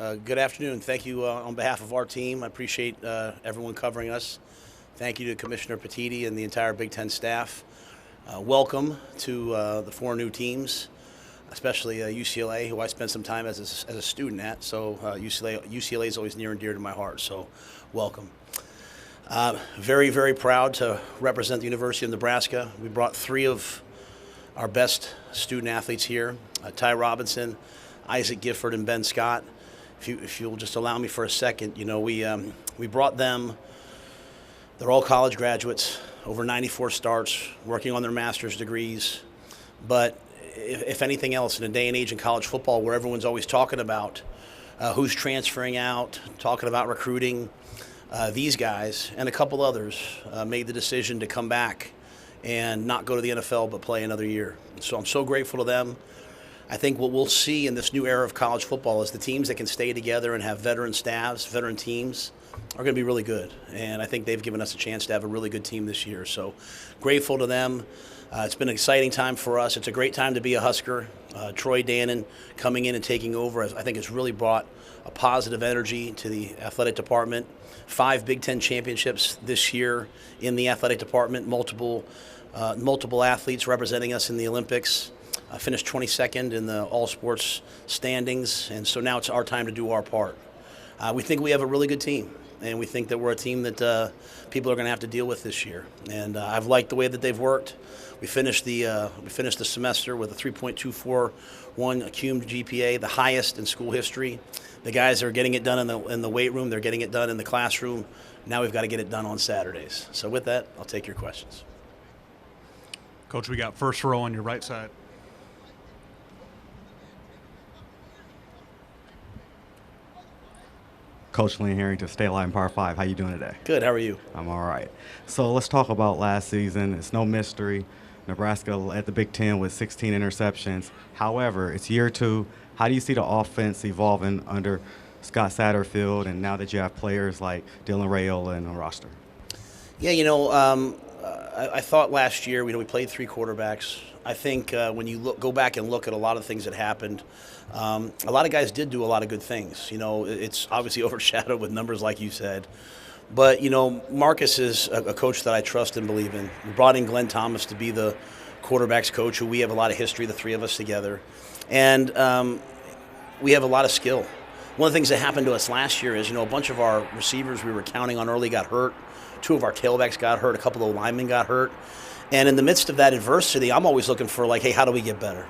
Good afternoon. Thank you on behalf of our team. I appreciate everyone covering us. Thank you to Commissioner Petiti and the entire Big Ten staff. Welcome to the 4 new teams, especially UCLA, who I spent some time as a student at. So UCLA is always near and dear to my heart. So welcome. Very, very proud to represent the University of Nebraska. We brought 3 of our best student athletes here, Ty Robinson, Isaac Gifford, and Ben Scott. If you'll just allow me for a second, we brought them. They're all college graduates, over 94 starts, working on their master's degrees. But if anything else, in a day and age in college football where everyone's always talking about who's transferring out, talking about recruiting, these guys and a couple others made the decision to come back and not go to the NFL but play another year. So I'm so grateful to them. I think what we'll see in this new era of college football is the teams that can stay together and have veteran staffs, veteran teams, are going to be really good. And I think they've given us a chance to have a really good team this year. So grateful to them. It's been an exciting time for us. It's a great time to be a Husker. Troy Dannon coming in and taking over, I think, has really brought a positive energy to the athletic department. 5 Big Ten championships this year in the athletic department, multiple athletes representing us in the Olympics. Finished 22nd in the all sports standings, and so now it's our time to do our part. We think we have a really good team, and we think that we're a team that people are going to have to deal with this year. And I've liked the way that they've worked. We finished the semester with a 3.241 cum GPA, the highest in school history. The guys are getting it done in the weight room. They're getting it done in the classroom. Now we've got to get it done on Saturdays. So with that, I'll take your questions. Coach, we got first row on your right side. Coach Lynn Harrington, State Line Par 5. How you doing today? Good. How are you? I'm all right. So let's talk about last season. It's no mystery. Nebraska led the Big Ten with 16 interceptions. However, it's year 2. How do you see the offense evolving under Scott Satterfield, and now that you have players like Dylan Rhule in the roster? Yeah, I thought last year, we played 3 quarterbacks. I think when you go back and look at a lot of things that happened, a lot of guys did do a lot of good things. It's obviously overshadowed with numbers like you said. But, Marcus is a coach that I trust and believe in. We brought in Glenn Thomas to be the quarterback's coach, who we have a lot of history, the 3 of us together. And we have a lot of skill. One of the things that happened to us last year is, a bunch of our receivers we were counting on early got hurt. 2 of our tailbacks got hurt. A couple of linemen got hurt. And in the midst of that adversity, I'm always looking for, hey, how do we get better?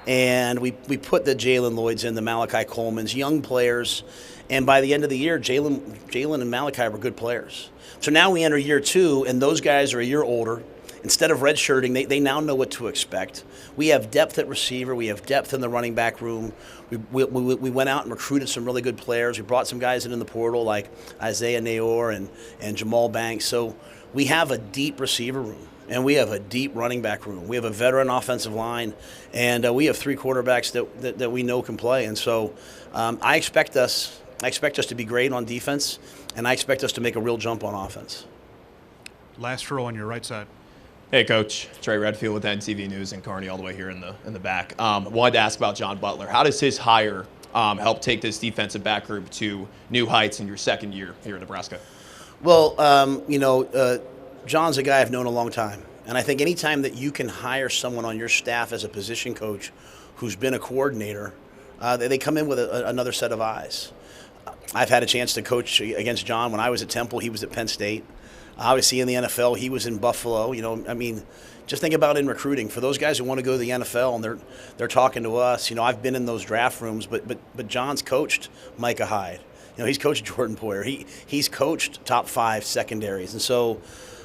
And we put the Jalen Lloyds in, the Malachi Colemans, young players. And by the end of the year, Jalen and Malachi were good players. So now we enter year 2, and those guys are a year older. Instead of redshirting, they now know what to expect. We have depth at receiver. We have depth in the running back room. We went out and recruited some really good players. We brought some guys in the portal like Isaiah Nayor and Jamal Banks. So we have a deep receiver room, and we have a deep running back room. We have a veteran offensive line, and we have 3 quarterbacks that we know can play. And so I expect us to be great on defense, and I expect us to make a real jump on offense. Last row on your right side. Hey, Coach. Trey Redfield with NTV News and Carney all the way here in the back. Wanted to ask about John Butler. How does his hire help take this defensive back group to new heights in your second year here in Nebraska? Well, John's a guy I've known a long time. And I think anytime that you can hire someone on your staff as a position coach who's been a coordinator, they come in with another set of eyes. I've had a chance to coach against John when I was at Temple. He was at Penn State. Obviously, in the NFL, he was in Buffalo. Just think about in recruiting. For those guys who want to go to the NFL and they're talking to us, I've been in those draft rooms, but John's coached Micah Hyde. He's coached Jordan Poyer. He's coached top 5 secondaries. And so,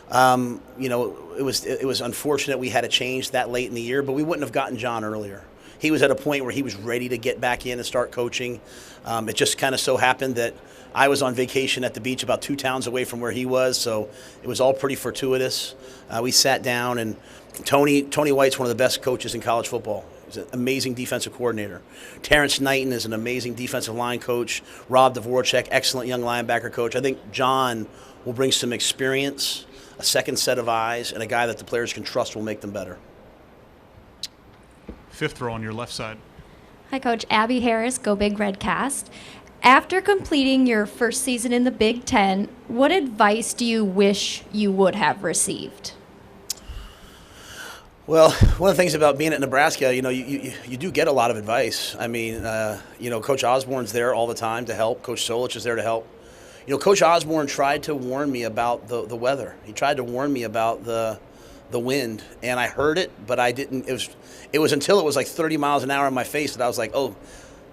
it was unfortunate we had to change that late in the year, but we wouldn't have gotten John earlier. He was at a point where he was ready to get back in and start coaching. It just kind of so happened that I was on vacation at the beach about 2 towns away from where he was, so it was all pretty fortuitous. We sat down, and Tony White's one of the best coaches in college football. He's an amazing defensive coordinator. Terrence Knighton is an amazing defensive line coach. Rob Dvorak, excellent young linebacker coach. I think John will bring some experience, a second set of eyes, and a guy that the players can trust will make them better. Fifth row on your left side. Hi, Coach. Abby Harris, Go Big Red Cast. After completing your first season in the Big Ten, what advice do you wish you would have received? Well, one of the things about being at Nebraska, you do get a lot of advice. I mean, Coach Osborne's there all the time to help. Coach Solich is there to help. Coach Osborne tried to warn me about the weather. He tried to warn me about the wind, and I heard it, but I didn't. It was until it was like 30 miles an hour in my face that I was like, oh,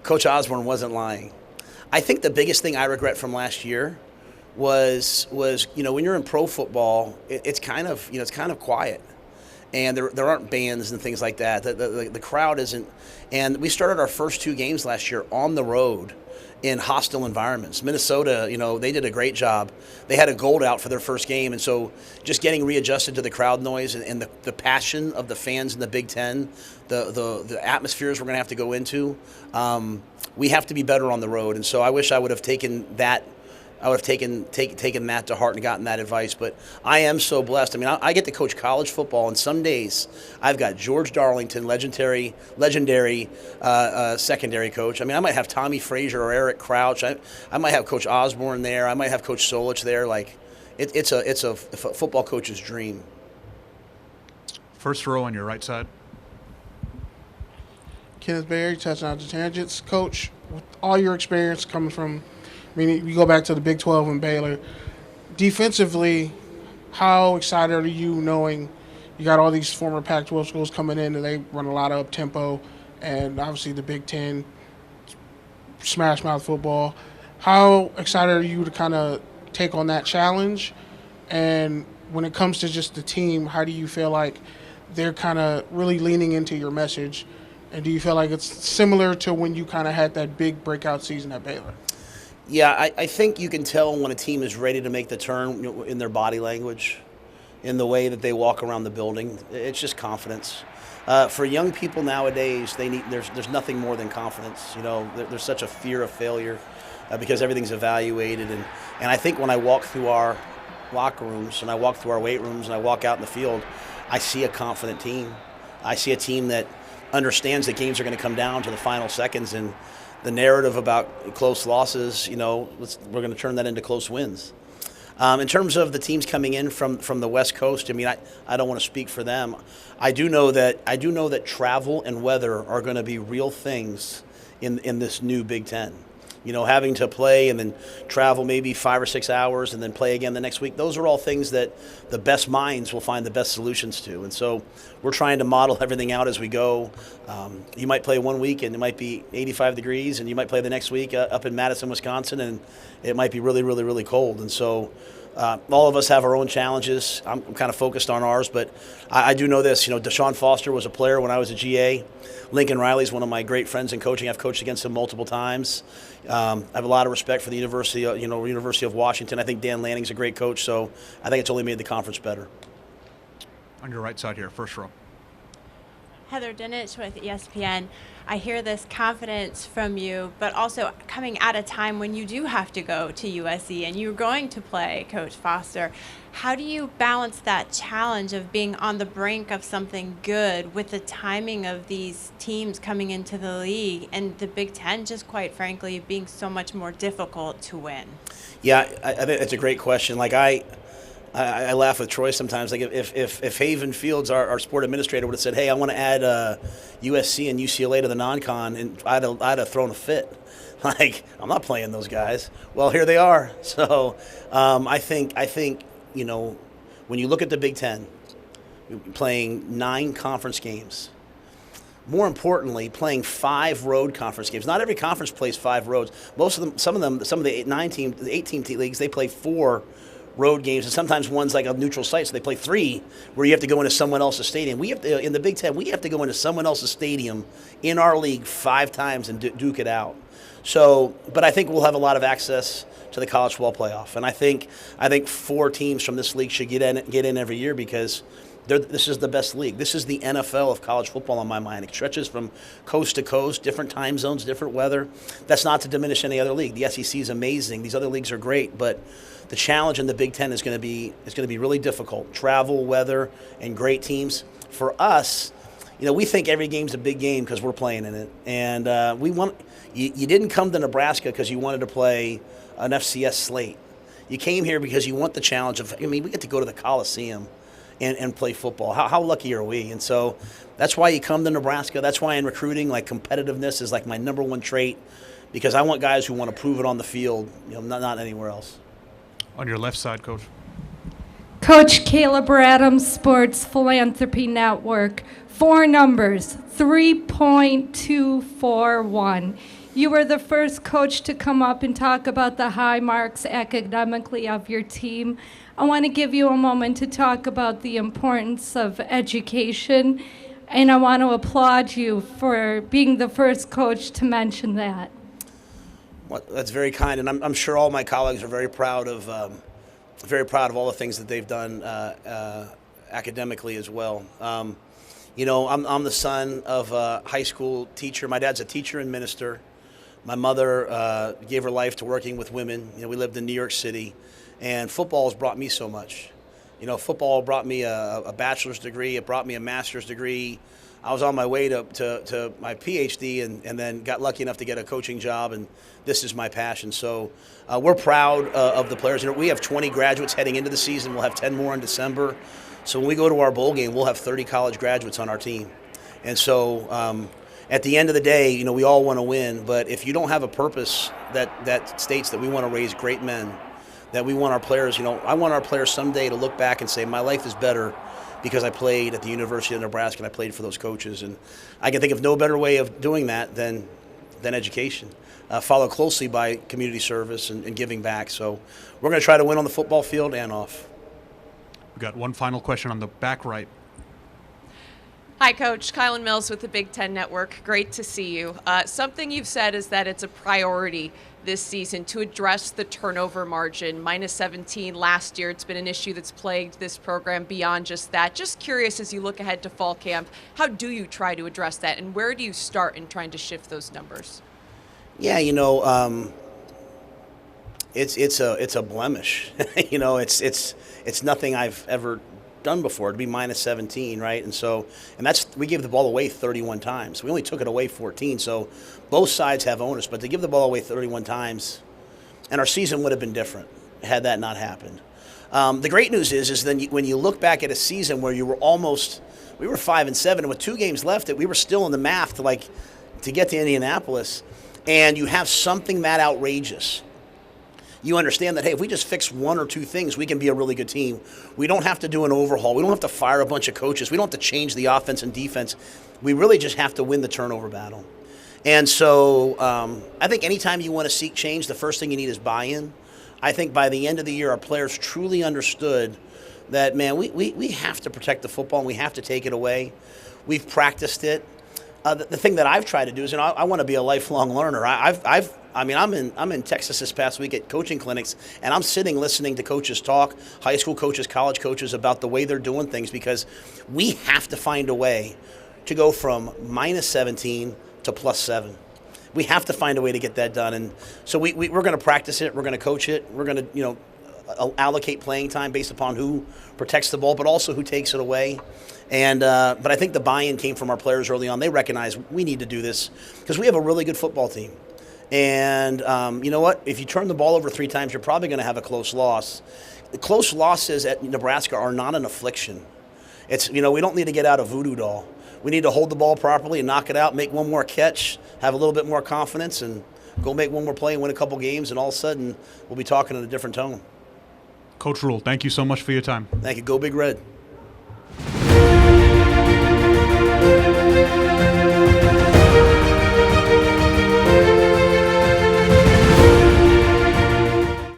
Coach Osborne wasn't lying. I think the biggest thing I regret from last year was when you're in pro football, it's kind of quiet. And there aren't bands and things like that. The crowd isn't. And we started our first 2 games last year on the road in hostile environments. Minnesota, they did a great job. They had a gold out for their first game. And so just getting readjusted to the crowd noise and the passion of the fans in the Big Ten, the atmospheres we're going to have to go into, we have to be better on the road. And so I wish I would have taken that. I would have taken that to heart and gotten that advice. But I am so blessed. I mean, I get to coach college football, and some days I've got George Darlington, legendary secondary coach. I mean, I might have Tommy Frazier or Eric Crouch. I might have Coach Osborne there. I might have Coach Solich there. Like, it's a football coach's dream. First row on your right side. Kenneth Berry, Touchdown to Tangents. Coach, with all your experience coming from, you go back to the Big 12 and Baylor. Defensively, how excited are you knowing you got all these former Pac-12 schools coming in and they run a lot of up-tempo, and obviously the Big 10, smash mouth football. How excited are you to kind of take on that challenge? And when it comes to just the team, how do you feel like they're kind of really leaning into your message? And do you feel like it's similar to when you kind of had that big breakout season at Baylor? Yeah, I think you can tell when a team is ready to make the turn in their body language, in the way that they walk around the building. It's just confidence. For young people nowadays, there's nothing more than confidence. There's such a fear of failure because everything's evaluated. And I think when I walk through our locker rooms and I walk through our weight rooms and I walk out in the field, I see a confident team. I see a team that understands that games are going to come down to the final seconds, and the narrative about close losses, we're going to turn that into close wins. In terms of the teams coming in from the West Coast, I don't want to speak for them. I do know that travel and weather are going to be real things in this new Big Ten. Having to play and then travel maybe 5 or 6 hours and then play again the next week, those are all things that the best minds will find the best solutions to. And so we're trying to model everything out as we go. You might play one week and it might be 85 degrees, and you might play the next week up in Madison, Wisconsin, and it might be really, really, really cold. And so all of us have our own challenges. I'm kind of focused on ours, but I do know this. Deshaun Foster was a player when I was a GA. Lincoln Riley's one of my great friends in coaching. I've coached against him multiple times. I have a lot of respect for the University of Washington. I think Dan Lanning's a great coach, so I think it's only made the conference better. On your right side here, first row. Heather Dinich with ESPN. I hear this confidence from you, but also coming at a time when you do have to go to USC and you're going to play Coach Foster. How do you balance that challenge of being on the brink of something good with the timing of these teams coming into the league and the Big Ten, just quite frankly, being so much more difficult to win? Yeah, I think that's a great question. Like I laugh with Troy sometimes. Like if Haven Fields, our sport administrator, would have said, "Hey, I want to add USC and UCLA to the non-con," and I'd have thrown a fit. Like, I'm not playing those guys. Well, here they are. So I think when you look at the Big Ten, playing 9 conference games. More importantly, playing 5 road conference games. Not every conference plays 5 roads. Some of the 8 team leagues, they play 4 road games, and sometimes one's like a neutral site, so they play 3 where you have to go into someone else's stadium. We have to, in the Big Ten, we have to go into someone else's stadium in our league 5 times and duke it out. So, but I think we'll have a lot of access to the college football playoff, and I think 4 teams from this league should get in every year because this is the best league. This is the NFL of college football on my mind. It stretches from coast to coast, different time zones, different weather. That's not to diminish any other league. The SEC is amazing. These other leagues are great, but the challenge in the Big Ten is going to be really difficult. Travel, weather, and great teams. For us, we think every game's a big game because we're playing in it. And you didn't come to Nebraska because you wanted to play an FCS slate. You came here because you want the challenge of, we get to go to the Coliseum and play football. How lucky are we? And so that's why you come to Nebraska. That's why in recruiting, like, competitiveness is like my number one trait, because I want guys who want to prove it on the field, not anywhere else. On your left side, Coach. Coach Caleb Adams, Sports Philanthropy Network. 4 numbers, 3.241. You were the first coach to come up and talk about the high marks academically of your team. I want to give you a moment to talk about the importance of education, and I want to applaud you for being the first coach to mention that. Well, that's very kind, and I'm sure all my colleagues are very proud of all the things that they've done academically as well. I'm the son of a high school teacher. My dad's a teacher and minister. My mother gave her life to working with women. We lived in New York City, and football has brought me so much. Football brought me a bachelor's degree. It brought me a master's degree. I was on my way to my PhD and then got lucky enough to get a coaching job, and this is my passion. So we're proud of the players. We have 20 graduates heading into the season. We'll have 10 more in December. So when we go to our bowl game, we'll have 30 college graduates on our team. And so at the end of the day, we all want to win, but if you don't have a purpose that states that we want to raise great men, that we want our players, I want our players someday to look back and say, my life is better because I played at the University of Nebraska and I played for those coaches. And I can think of no better way of doing that than education, followed closely by community service and giving back. So we're going to try to win on the football field and off. We've got one final question on the back right. Hi, Coach. Kylan Mills with the Big Ten Network. Great to see you. Something you've said is that it's a priority this season to address the turnover margin. -17 last year. It's been an issue that's plagued this program beyond just that. Just curious, as you look ahead to fall camp, how do you try to address that, and where do you start in trying to shift those numbers? Yeah, it's a blemish. It's nothing I've ever done before to be -17, right? And we gave the ball away 31 times. We only took it away 14, so both sides have onus. But to give the ball away 31 times, and our season would have been different had that not happened. The great news is then when you look back at a season where we were 5-7, and with 2 games left, we were still in the math to get to Indianapolis, and you have something that outrageous. You understand that, hey, if we just fix 1 or 2 things, we can be a really good team. We don't have to do an overhaul. We don't have to fire a bunch of coaches. We don't have to change the offense and defense. We really just have to win the turnover battle. And so I think anytime you want to seek change, the first thing you need is buy-in. I think by the end of the year, our players truly understood that, man, we have to protect the football and we have to take it away. We've practiced it. The thing that I've tried to do is, I want to be a lifelong learner. I'm in Texas this past week at coaching clinics, and I'm sitting listening to coaches talk, high school coaches, college coaches, about the way they're doing things, because we have to find a way to go from -17 to +7. We have to find a way to get that done, and so we're going to practice it. We're going to coach it. We're going to allocate playing time based upon who protects the ball, but also who takes it away. And but I think the buy-in came from our players early on. They recognize we need to do this because we have a really good football team. And you know what? If you turn the ball over 3 times, you're probably going to have a close loss. The close losses at Nebraska are not an affliction. It's we don't need to get out a voodoo doll. We need to hold the ball properly and knock it out, make one more catch, have a little bit more confidence, and go make one more play and win a couple games, and all of a sudden we'll be talking in a different tone. Coach Rhule, thank you so much for your time. Thank you. Go Big Red.